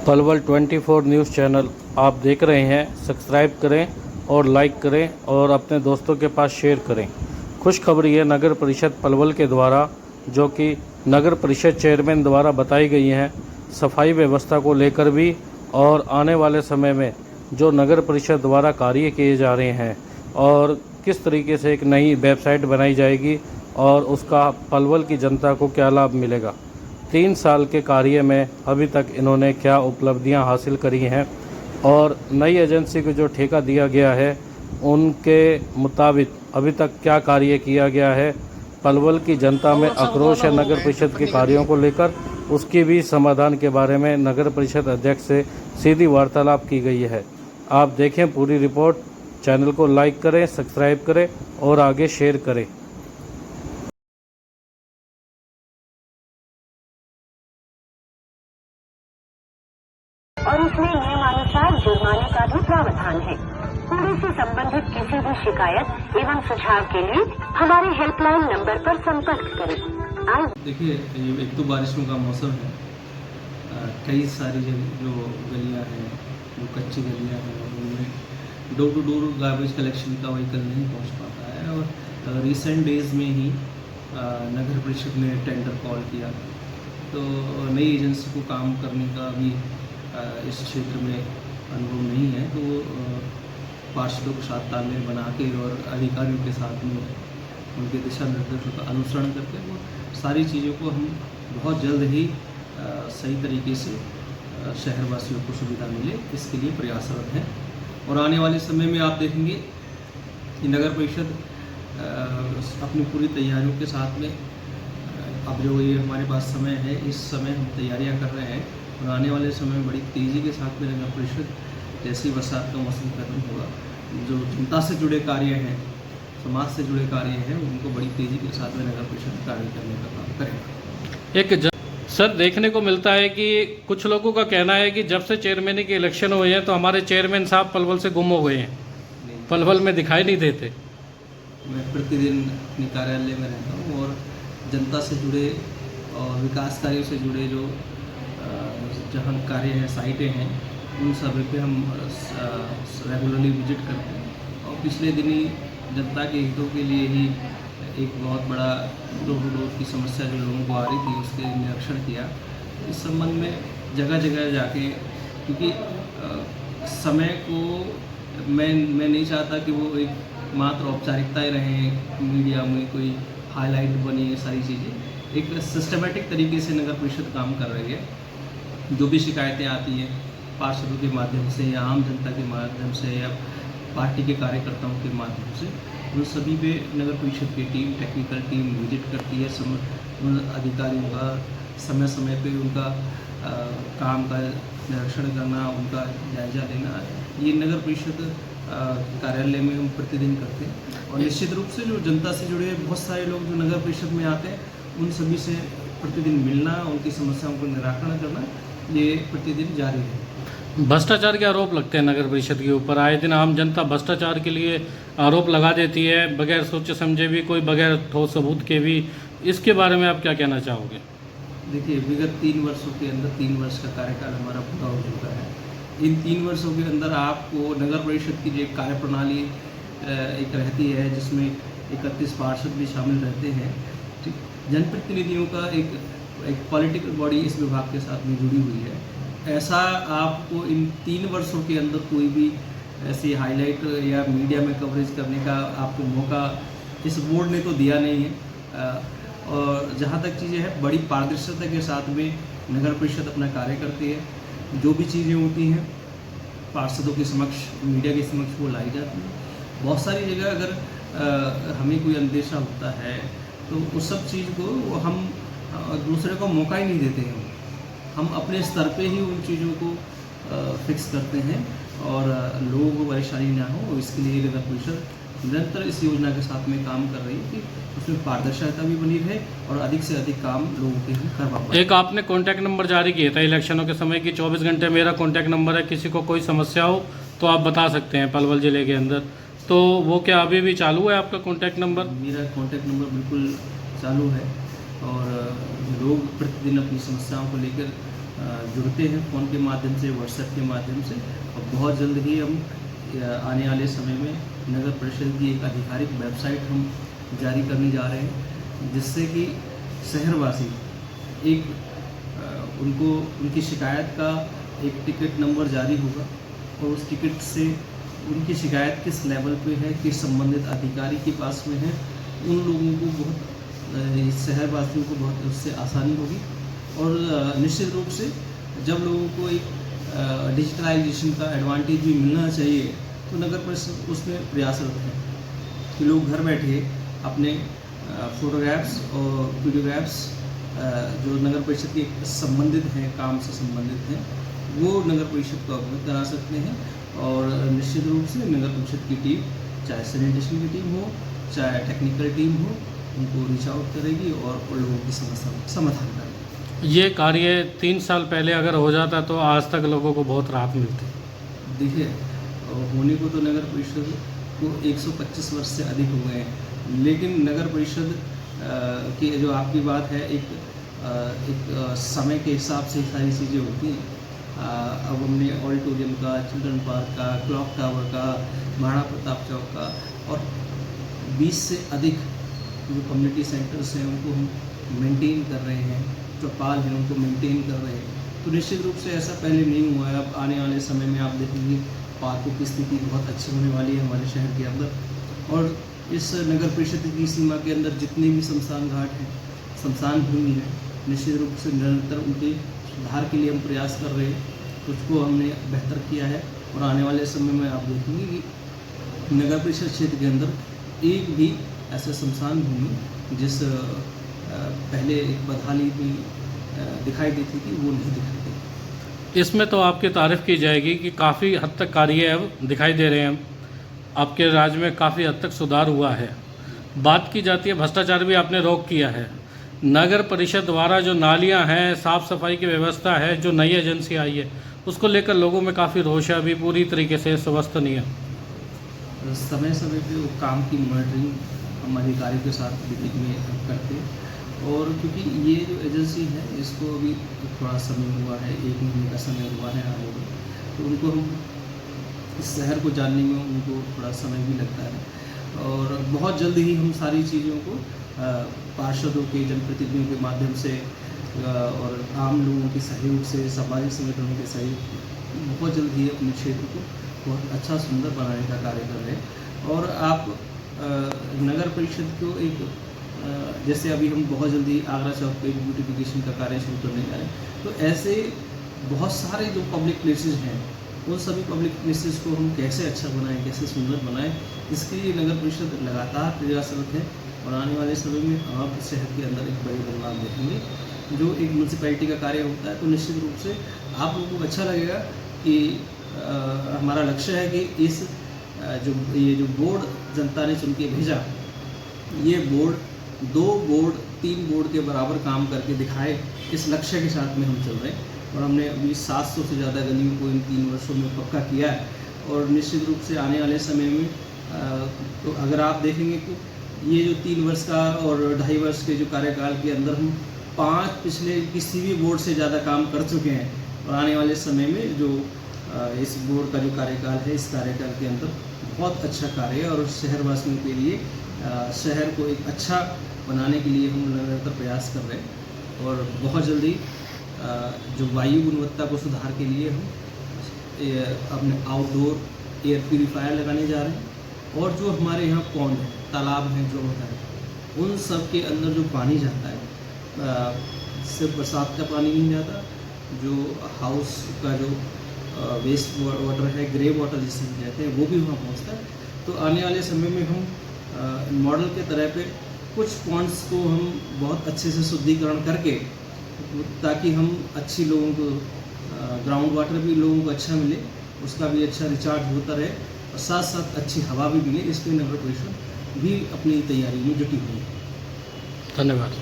Palwal 24 news channel आप देख रहे हैं। सब्सक्राइब करें और लाइक करें और अपने दोस्तों के पास शेयर करें। खुशखबरी है नगर परिषद पलवल के द्वारा, जो कि नगर परिषद चेयरमैन द्वारा बताई गई हैं सफाई व्यवस्था को लेकर भी, और आने वाले समय में जो नगर परिषद द्वारा कार्य किए जा रहे हैं और किस तरीके से एक नई वेबसाइट बनाई जाएगी और उसका पलवल की जनता को क्या लाभ मिलेगा। 3 साल के कार्य में अभी तक इन्होंने क्या उपलब्धियां हासिल करी हैं और नई एजेंसी को जो ठेका दिया गया है उनके मुताबिक अभी तक क्या कार्य किया गया है। पलवल की जनता में आक्रोश है नगर परिषद के कार्यों को लेकर, उसकी भी समाधान के बारे में नगर परिषद अध्यक्ष से सीधी वार्तालाप की गई है। आप देखें पूरी रिपोर्ट। चैनल को लाइक करें, सब्सक्राइब करें और आगे शेयर करें। और इसमें नियमानुसार जुर्माने का भी प्रावधान है। कूड़े से संबंधित किसी भी शिकायत एवं सुझाव के लिए हमारे हेल्पलाइन नंबर पर संपर्क करें। देखिए, एक तो बारिशों का मौसम है, कई सारी जो गलियां हैं, जो कच्ची गलियां हैं, उनमें door to door garbage collection का व्हीकल नहीं पहुंच पाता है। और रिसेंट डेज़ में ही नगर परिषद ने टेंडर कॉल किया, तो नई एजेंसी को काम करने का भी इस क्षेत्र में अनुभव नहीं है, तो पार्षदों के साथ तालमेल बना के और अधिकारियों के साथ में उनके दिशा निर्देशों का अनुसरण करके वो सारी चीज़ों को हम बहुत जल्द ही सही तरीके से शहरवासियों को सुविधा मिले, इसके लिए प्रयासरत हैं। और आने वाले समय में आप देखेंगे कि नगर परिषद अपनी पूरी तैयारियों के साथ में अब जो ये हमारे पास समय है, इस समय हम तैयारियां कर रहे हैं और आने वाले समय में बड़ी तेज़ी के साथ में नगर परिषद जैसी बरसात का मौसम खत्म होगा, जो जनता से जुड़े कार्य हैं, समाज से जुड़े कार्य हैं, उनको बड़ी तेज़ी के साथ में नगर परिषद कार्य करने का काम करेगा। सर, देखने को मिलता है कि कुछ लोगों का कहना है कि जब से चेयरमैन के इलेक्शन हुए हैं तो हमारे चेयरमैन साहब पलवल से गुम हो गए हैं, पलवल में दिखाई नहीं देते। मैं प्रतिदिन अपने कार्यालय में रहता हूँ और जनता से जुड़े और विकास कार्यों से जुड़े जो जहाँ कार्य हैं, साइटें हैं, उन सभी पे हम रेगुलरली विजिट करते हैं। और पिछले दिन ही जनता के हितों के लिए ही एक बहुत बड़ा डोर टू डोर की समस्या जो लोगों को आ रही थी, उसके निरीक्षण किया। इस संबंध में जगह जगह जाके, क्योंकि समय को मैं नहीं चाहता कि वो एक मात्र औपचारिकताएँ रहें, मीडिया में कोई हाईलाइट बनी, ये सारी चीज़ें। एक सिस्टमेटिक तरीके से नगर परिषद काम कर रही है। जो भी शिकायतें आती हैं पार्षदों के माध्यम से या आम जनता के माध्यम से या पार्टी के कार्यकर्ताओं के माध्यम से, उन सभी पे नगर परिषद की टीम, टेक्निकल टीम विजिट करती है। उन अधिकारियों का समय समय पे उनका काम का निरीक्षण करना, उनका जायजा लेना, ये नगर परिषद कार्यालय में हम प्रतिदिन करते हैं। और निश्चित रूप से जो जनता से जुड़े बहुत सारे लोग जो नगर परिषद में आते हैं, उन सभी से प्रतिदिन मिलना, उनकी समस्याओं को निराकरण करना, ये प्रतिदिन जारी है। भ्रष्टाचार के आरोप लगते हैं नगर परिषद के ऊपर, आए दिन आम जनता भ्रष्टाचार के लिए आरोप लगा देती है, बगैर सोचे समझे भी, कोई बगैर ठोस सबूत के भी। इसके बारे में आप क्या कहना चाहोगे? देखिए, विगत 3 वर्षों के अंदर 3 वर्ष का कार्यकाल हमारा पूरा हो चुका है। इन 3 वर्षों के अंदर आपको नगर परिषद की जो कार्यप्रणाली एक रहती है, जिसमें 31 पार्षद भी शामिल रहते हैं, ठीक, जनप्रतिनिधियों का एक पॉलिटिकल बॉडी इस विभाग के साथ में जुड़ी हुई है। ऐसा आपको इन 3 वर्षों के अंदर कोई भी ऐसी हाईलाइट या मीडिया में कवरेज करने का आपको मौका इस बोर्ड ने तो दिया नहीं है। और जहाँ तक चीज़ें हैं, बड़ी पारदर्शिता के साथ में नगर परिषद अपना कार्य करती है। जो भी चीज़ें होती हैं पार्षदों के समक्ष, मीडिया के समक्ष वो लाई जाती है। बहुत सारी जगह अगर हमें कोई अंदेशा होता है तो उस सब चीज़ को हम दूसरे को मौका ही नहीं देते हैं। हम अपने स्तर पे ही उन चीज़ों को फिक्स करते हैं और लोगों को परेशानी ना हो, इसके लिए नगर परिषद निरंतर इस योजना के साथ में काम कर रही है कि उसमें पारदर्शिता भी बनी रहे और अधिक से अधिक काम लोगों के हम करवा पाएं। एक आपने कॉन्टैक्ट नंबर जारी किया था इलेक्शनों के समय की, 24 घंटे मेरा कॉन्टैक्ट नंबर है, किसी को कोई समस्या हो तो आप बता सकते हैं पलवल ज़िले के अंदर, तो वो क्या अभी भी चालू है आपका कॉन्टैक्ट नंबर? मेरा कॉन्टैक्ट नंबर बिल्कुल चालू है और लोग प्रतिदिन अपनी समस्याओं को लेकर जुड़ते हैं फ़ोन के माध्यम से, व्हाट्सएप के माध्यम से। और बहुत जल्द ही हम आने वाले समय में नगर परिषद की एक आधिकारिक वेबसाइट हम जारी करने जा रहे हैं, जिससे कि शहरवासी एक उनको उनकी शिकायत का एक टिकट नंबर जारी होगा और उस टिकट से उनकी शिकायत किस लेवल पे है, किस संबंधित अधिकारी के पास में है, उन लोगों को बहुत शहरवासियों को बहुत उससे आसानी होगी। और निश्चित रूप से जब लोगों को एक डिजिटलाइजेशन का एडवांटेज भी मिलना चाहिए, तो नगर परिषद उसमें प्रयासरत है कि लोग घर बैठे अपने फोटोग्राफ्स और वीडियोग्राफ्स जो नगर परिषद के संबंधित हैं, काम से संबंधित हैं, वो नगर परिषद को अवगत करा सकते हैं। और निश्चित रूप से नगर परिषद की टीम, चाहे सैनिटेशन की टीम हो, चाहे टेक्निकल टीम हो, उनको रीच आउट करेगी और उन लोगों की समस्या का समाधान करेगी। ये कार्य 3 साल पहले अगर हो जाता तो आज तक लोगों को बहुत राहत मिलती। देखिए, होने को तो नगर परिषद को 125 वर्ष से अधिक हो गए हैं, लेकिन नगर परिषद की जो आपकी बात है, एक समय के हिसाब से सारी चीज़ें होती हैं। अब हमने ऑडिटोरियम का, चिल्ड्रन पार्क का, क्लॉक टावर का, महाराणा प्रताप चौक का और 20 से अधिक जो कम्युनिटी सेंटर्स हैं उनको हम मेंटेन कर रहे हैं, चौपाल हैं उनको मेंटेन कर रहे हैं। तो निश्चित रूप से ऐसा पहले नहीं हुआ है। अब आने वाले समय में आप देखेंगे पार्कों की स्थिति बहुत अच्छी होने वाली है हमारे शहर के अंदर। और इस नगर परिषद की सीमा के अंदर जितने भी शमशान घाट हैं, शमशान भूमि है, निश्चित रूप से निरंतर उनके सुधार के लिए हम प्रयास कर रहे हैं। उसको हमने बेहतर किया है और आने वाले समय में आप देखेंगे कि नगर परिषद क्षेत्र के अंदर एक भी ऐसा शमशान भूमि जिस पहले एक बदहाली भी दिखाई देती थी, वो नहीं दिखाई देती। इसमें तो आपकी तारीफ़ की जाएगी कि काफ़ी हद तक कार्य अब दिखाई दे रहे हैं। आपके राज्य में काफ़ी हद तक सुधार हुआ है। बात की जाती है भ्रष्टाचार भी आपने रोक किया है। नगर परिषद द्वारा जो नालियां हैं, साफ़ सफाई की व्यवस्था है, जो नई एजेंसी आई है, उसको लेकर लोगों में काफ़ी रोष है, अभी पूरी तरीके से स्वस्थ नहीं है। समय समय पे वो काम की मॉनिटरिंग हम अधिकारियों के साथ मीटिंग में करते हैं। और क्योंकि ये जो एजेंसी है, इसको अभी थोड़ा समय हुआ है, 1 महीने का समय हुआ है आने में, तो उनको हम इस शहर को जानने में उनको थोड़ा समय भी लगता है। और बहुत जल्द ही हम सारी चीज़ों को पार्षदों के, जनप्रतिनिधियों के माध्यम से और आम लोगों के सहयोग से, सामाजिक संगठनों के सहयोग बहुत जल्द ही अपने क्षेत्र को बहुत अच्छा सुंदर बनाने का कार्य कर रहे हैं। और आप नगर परिषद को एक जैसे अभी हम बहुत जल्दी आगरा चौक पे ब्यूटिफिकेशन का कार्य शुरू करने जा रहे हैं, तो ऐसे बहुत सारे जो पब्लिक प्लेसेस हैं, उन सभी पब्लिक प्लेसेस को हम कैसे अच्छा बनाएं, कैसे सुंदर बनाएं, इसके लिए नगर परिषद लगातार प्रयासरत है। और आने वाले समय में आप शहर के अंदर एक बड़े बदलाव देखेंगे। जो एक म्यूनसिपैलिटी का कार्य होता है, तो निश्चित रूप से आप लोगों को अच्छा लगेगा कि हमारा लक्ष्य है कि इस ये जो बोर्ड जनता ने चुन के भेजा, ये बोर्ड 2 बोर्ड 3 बोर्ड के बराबर काम करके दिखाए, इस लक्ष्य के साथ में हम चल रहे हैं। और हमने अभी 700 से ज़्यादा गलियों को इन 3 वर्षों में पक्का किया है। और निश्चित रूप से आने वाले समय में तो अगर आप देखेंगे तो ये जो 3 वर्ष का और 2.5 वर्ष के जो कार्यकाल के अंदर हम 5 पिछले किसी भी बोर्ड से ज़्यादा काम कर चुके हैं। और आने वाले समय में जो इस बोर्ड का जो कार्यकाल है, इस कार्यकाल के अंदर बहुत अच्छा कार्य है। और शहरवासियों के लिए शहर को एक अच्छा बनाने के लिए हम निरंतर प्रयास कर रहे हैं। और बहुत जल्दी जो वायु गुणवत्ता को सुधार के लिए हम अपने आउटडोर एयर प्यूरीफायर लगाने जा रहे हैं। और जो हमारे यहाँ पौंड है, तालाब हैं, जो होता है, उन सब के अंदर जो पानी जाता है, सिर्फ बरसात का पानी नहीं जाता, जो हाउस का जो वेस्ट वाटर है, ग्रे वाटर जिसे कहते हैं, वो भी वहाँ पहुँचता है। तो आने वाले समय में हम मॉडल के तरह पे कुछ पॉइंट्स को हम बहुत अच्छे से शुद्धिकरण करके, ताकि हम अच्छी लोगों को ग्राउंड वाटर भी लोगों को अच्छा मिले, उसका भी अच्छा रिचार्ज होता रहे और साथ साथ अच्छी हवा भी मिले। इसके नगर परिषद भी अपनी तैयारी में जुटी हुई है। धन्यवाद।